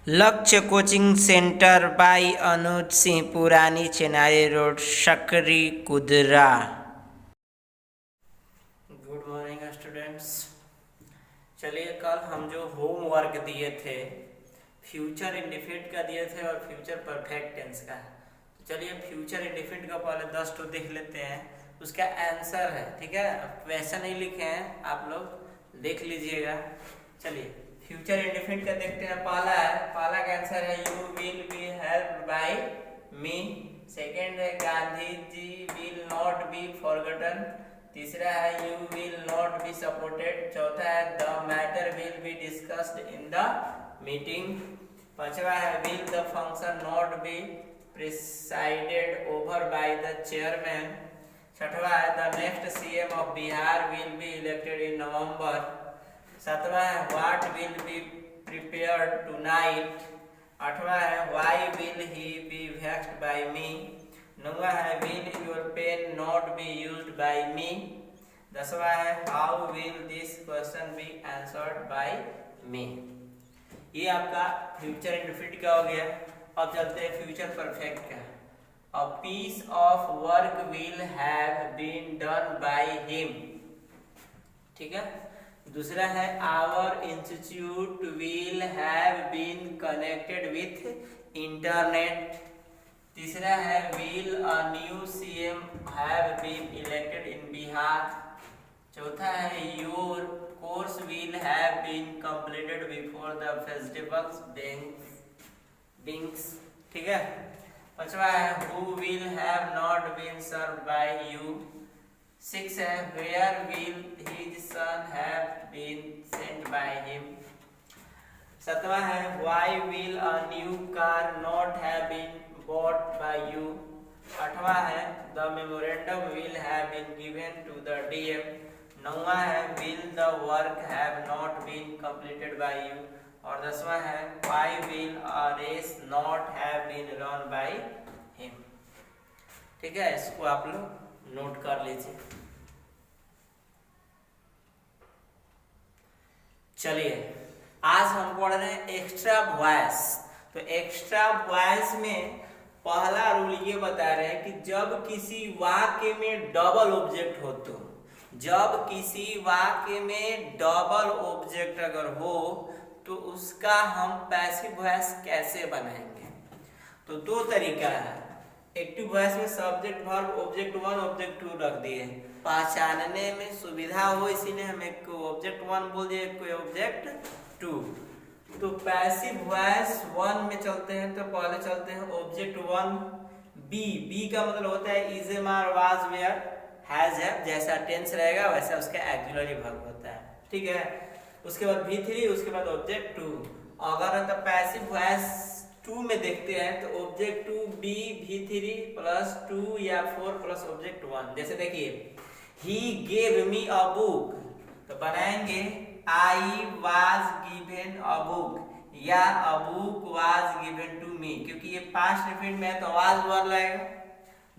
लक्ष्य coaching centre by Anuj Singh, पुरानी Chenari road, Sakri, Kudra. Good morning students. चलिए, कल हम जो होमवर्क दिए थे फ्यूचर इंडिफिनिट का दिए थे और फ्यूचर परफेक्ट टेंस का। तो चलिए, फ्यूचर इंडिफिनिट का पहले 10 तो देख लेते हैं, उसका आंसर है। ठीक है, वैसा नहीं लिखे हैं, आप लोग देख लीजिएगा। चलिए, फ्यूचर इंडिफिनिट का देखते हैं। पहला का आंसर है you will be helped by me. Second है Gandhi ji will not be forgotten. तीसरा है you will not be supported. चौथा है the matter will be discussed in the meeting. पांचवा है will the function not be presided over by the chairman. छठवा है the next CM of Bihar will be elected in November. सातवां है what will be prepared tonight. आठवां है why will he be waxed by me. नौवां है will your pen not be used by me. 10वां है how will this question be answered by me. ये आपका फ्यूचर इंडिफिनिट का हो गया। अब चलते हैं फ्यूचर परफेक्ट का। A piece of work will have been done by him। ठीक है। दूसरा है our institute will have been connected with internet। तीसरा है will a new CM have been elected in Bihar। चौथा है your course will have been completed before the festivals begins। ठीक है। पांचवा है who will have not been served by you। 6 है where will his son have been sent by him। 7वां है why will a new car not have been bought by you। 8वां है the memorandum will have been given to the DM। 9वां है will the work have not been completed by you। और 10वां है why will a race not have been run by him। ठीक है, इसको आप लोग note कर लीजिए। चलिए, आज हम पढ़ रहे हैं एक्स्ट्रा वॉइस। तो एक्स्ट्रा वॉइस में पहला रूल ये बता रहे हैं कि जब किसी वाक्य में डबल ऑब्जेक्ट हो, तो जब किसी वाक्य में डबल ऑब्जेक्ट अगर हो तो उसका हम पैसिव वॉइस कैसे बनाएंगे। तो दो तरीका है। एक्टिव वॉइस में सब्जेक्ट वर्ब ऑब्जेक्ट 1 ऑब्जेक्ट 2 रख दिए, पहचानने में सुविधा हो इसीलिए हम एक को ऑब्जेक्ट 1 बोल दिए, एक को ऑब्जेक्ट 2। तो पैसिव वॉइस 1 में चलते हैं। तो पहले चलते हैं ऑब्जेक्ट 1 बी का मतलब होता है is am are was were has have. जैसा टेंस रहेगा वैसा उसका एक्सिलरी वर्ब होता है। ठीक है। उसके बाद V3, उसके बाद ऑब्जेक्ट 2। अगर तो पैसिव वॉइस 2 में देखते हैं तो ऑब्जेक्ट 2 बी V3 प्लस 2 या 4 प्लस ऑब्जेक्ट 1। जैसे देखिए he gave me a book, तो बनाएंगे I was given a book या a book was given to me, क्योंकि ये पास्ट रिपीट में है तो वाज वर्ब लगेगा।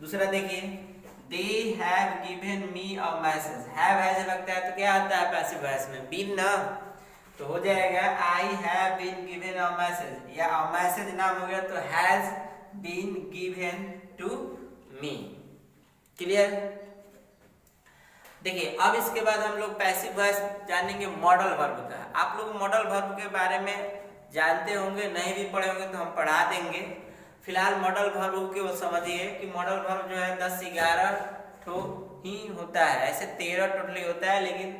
दूसरा देखिए they have given me a message। have है जो लगता है तो क्या आता है पैसिव वॉइस में, been ना, तो हो जाएगा I have been given a message या a message नाम हो गया तो has been given to me। Clear. देखिए, अब इसके बाद हम लोग पैसिव वॉइस जानेंगे मॉडल वर्ब का। आप लोग मॉडल वर्ब के बारे में जानते होंगे, नहीं भी पढ़े होंगे तो हम पढ़ा देंगे। फिलहाल मॉडल वर्ब के वो समझिए कि मॉडल वर्ब जो है 10-11 तो ही होता है। ऐसे 13 टोटली होता है, लेकिन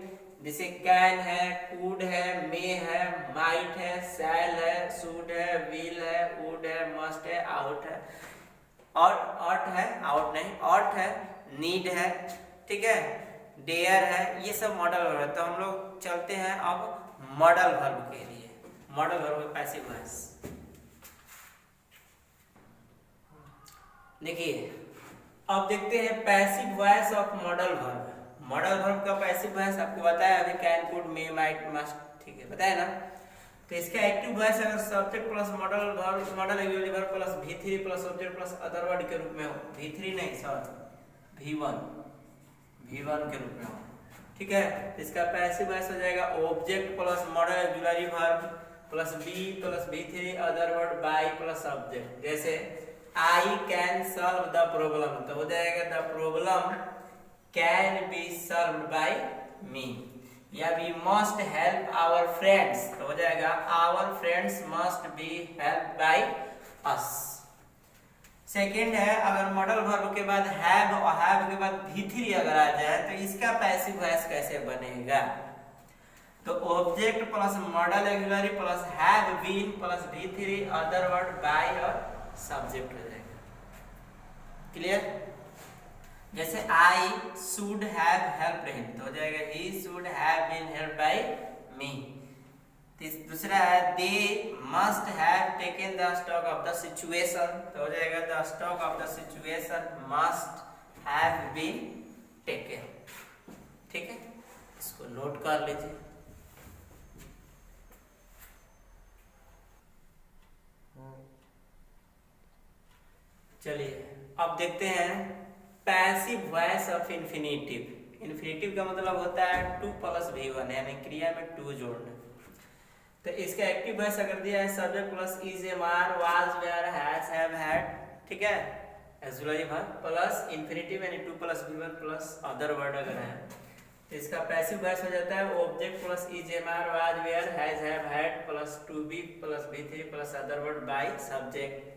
जैसे कैन है, कुड है, मे है, माइट है, शैल है, शुड है, विल है, वुड है, मस्ट है, आउट है, और ऑट है, आउट नहीं ऑट है, नीड है। ठीक है, डेयर है, ये सब मॉडल वर्ब है। तो हम लोग चलते हैं अब मॉडल वर्ब के लिए। मॉडल वर्ब पैसिव वॉइस देखिए, अब देखते हैं passive voice of modal verb. Modal verb का पैसिव वॉइस आपको बताया अभी, can, could, may, might, must. ठीक है, बताया ना। तो इसका एक्टिव वॉइस अगर subject plus modal verb, model auxiliary verb plus V3 plus object plus other word के रूप में हो, V3 नहीं सॉरी V1 के रूप में हो। ठीक है, इसका पैसिव वॉइस हो जाएगा object plus modal auxiliary verb plus V three other word by plus subject. जैसे I can solve the problem तो हो जाएगा the problem can be solve by me. या we must help our friends तो हो जाएगा our friends must be help by us. Second है अगर मॉडल वर्ब के बाद हैव और हैव के बाद भी3 अगर आ जाए तो इसका पैसिव वॉइस कैसे बनेगा? तो object plus modal auxiliary plus have been plus भी3 अदर वर्ड बाय और सब्जेक्ट हो जाएगा। क्लियर? जैसे I should have helped him तो हो जाएगा he should have been helped by me. दूसरा है they must have taken the stock of the situation तो हो जाएगा the stock of the situation must have been taken. ठीक है, इसको नोट कर लीजिए। चलिए अब देखते हैं passive voice of infinitive. Infinitive का मतलब होता है टू प्लस V1 यानी क्रिया में टू जोड़ना। तो इसका एक्टिव वॉइस अगर दिया है subject plus is am are was were has have had, ठीक है, ऑक्सिलरी वर्ब प्लस इन्फिनेटिव यानी to plus V1 plus other word अगर है तो इसका पैसिव वॉइस हो जाता है object plus is am are was were has have had plus to be plus V3 plus other word by subject.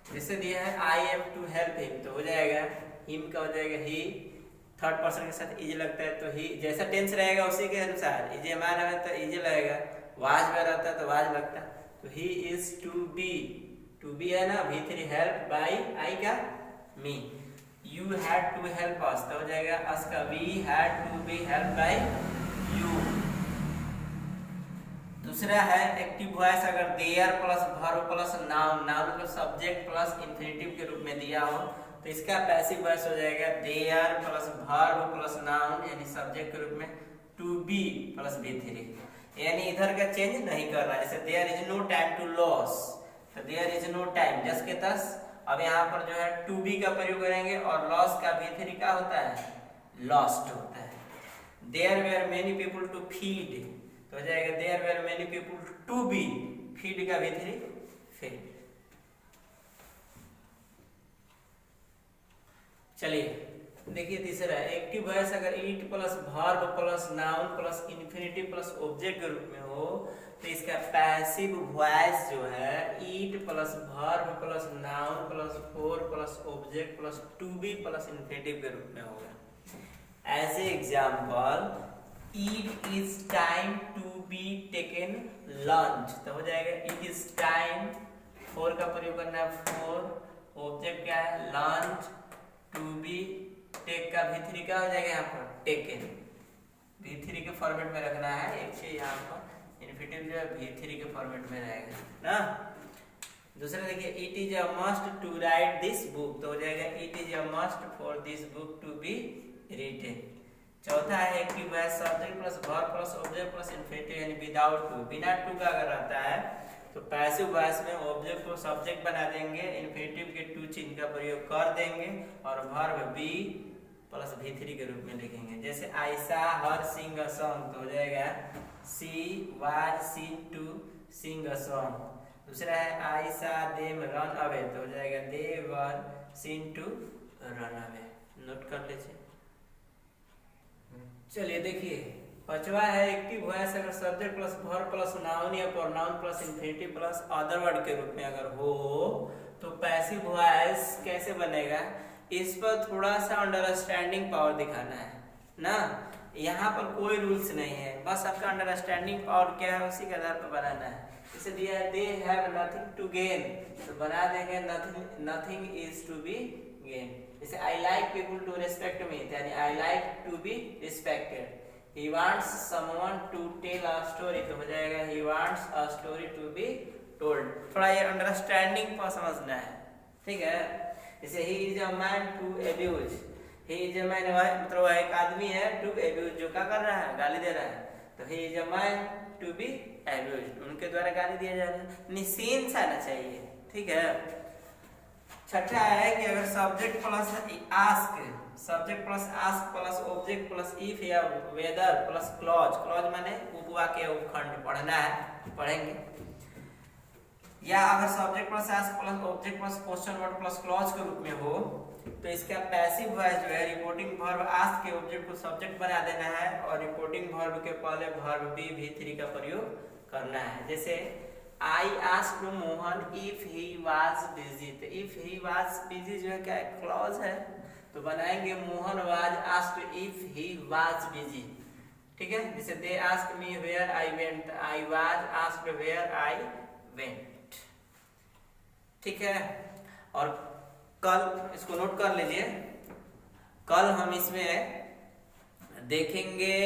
जैसे दिया है I am to help him तो हो जाएगा हिम का हो जाएगा ही, थर्ड पर्सन के साथ इज लगता है तो ही, जैसा टेंस रहेगा उसी के अनुसार इज एम आर है तो इज लगेगा, वाज में रहता है तो वाज लगता है। तो ही इज टू बी है ना, V3 हेल्प बाय आई का me. You had to help us तो हो जाएगा अस का we had to be help by you. दूसरा है एक्टिव वॉइस अगर there plus verb plus noun, noun मतलब सब्जेक्ट प्लस इन्फिनेटिव के रूप में दिया हो तो इसका पैसिव वॉइस हो जाएगा there plus verb plus noun यानी सब्जेक्ट के रूप में टू बी प्लस V3 यानी इधर का चेंज नहीं कर रहा है। जैसे there is no time to lose तो there is no time just के तस। अब यहाँ पर जो है टू बी का प्रयोग करेंगे और लॉस का V3 का होता है लॉस्ट होता है। There were many people to feed तो हो जाएगा there were many people to be, feed का V3 फीड। चलिए देखिए तीसरा एक्टिव वॉइस अगर it plus verb plus noun plus infinitive plus object के रूप में हो तो इसका पैसिव वॉइस जो है it plus verb plus noun plus for plus object plus to be plus infinitive के रूप में होगा। As a example it is time to be taken lunch तो हो जाएगा इट इज टाइम, फोर का प्रयोग करना है फोर, ऑब्जेक्ट क्या है लंच, टू बी, टेक का V3 का हो जाएगा यहाँ पर टेकन, V3 के फॉर्मेट में रखना है। एक चीज यहाँ पर इन्फिनेटिव जो है V3 के फॉर्मेट में रहेगा ना। दूसरा देखिए it is a must to write this book तो हो जाएगा it is a must for this book to be written. चौथा है active voice subject plus verb plus object plus infinitive यानी विदाउट टू, बिना टू का अगर रहता है तो पैसिव वॉइस में ऑब्जेक्ट को सब्जेक्ट बना देंगे, इन्फिनेटिव के टू चिन्ह का प्रयोग कर देंगे और वर्ब बी प्लस V3 के रूप में लिखेंगे। जैसे आई सा हर सिंग अ सॉन्ग तो हो जाएगा she was seen to sing a song. दूसरा है आई सा देम रन अवे तो हो जाएगा they were seen to run away. Note कर लीजिए। चलिए देखिए पांचवा है एक्टिव वॉइस अगर subject plus verb plus noun या pronoun plus infinitive plus other word के रूप में अगर हो तो पैसिव वॉइस कैसे बनेगा, इस पर थोड़ा सा अंडरस्टैंडिंग पावर दिखाना है ना। यहाँ पर कोई रूल्स नहीं है, बस आपका अंडरस्टैंडिंग पावर क्या है उसी के आधार पर बनाना है। जैसे दिया है they have nothing to gain तो बना देंगे nothing is to be gain. जैसे I like people to respect me यानी I like to be respected. He wants someone to tell a story तो हो जाएगा he wants a story to be told। थोड़ा ये अंडरस्टैंडिंग पर समझना है, ठीक है। जैसे he is a man to abuse, he is a man मतलब वह एक आदमी है to abuse जो क्या कर रहा है गाली दे रहा है तो he is a man to be abused, उनके द्वारा गाली दिया जा रहा है। निसीन आना चाहिए, ठीक है। छठा है कि अगर subject plus ask plus object plus if या वेदर प्लस क्लॉज, क्लॉज माने उपवाक्य उपखंड पढ़ना है पढ़ेंगे। या अगर subject plus ask plus object plus question word plus clause के रूप में हो तो इसका पैसिव वॉइस जो है रिपोर्टिंग वर्ब आस्क के ऑब्जेक्ट को सब्जेक्ट बना देना है और रिपोर्टिंग वर्ब के पहले वर्ब बी V3 का प्रयोग करना है। जैसे I asked Mohan if he was busy, तो इफ ही वाज बिजी जो है क्या क्लॉज है, तो बनाएंगे Mohan was asked if he was busy. ठीक है, जैसे they asked me where I went, I was asked where I went. ठीक है, और कल इसको नोट कर लीजिए, कल हम इसमें देखेंगे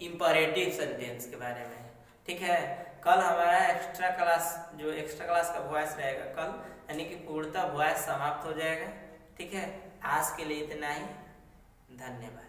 इंपरेटिव सेंटेंस के बारे में। ठीक है, कल हमारा एक्स्ट्रा क्लास का वॉइस रहेगा कल, यानी कि पूर्णतः वॉइस समाप्त हो जाएगा। ठीक है, आज के लिए इतना ही, धन्यवाद।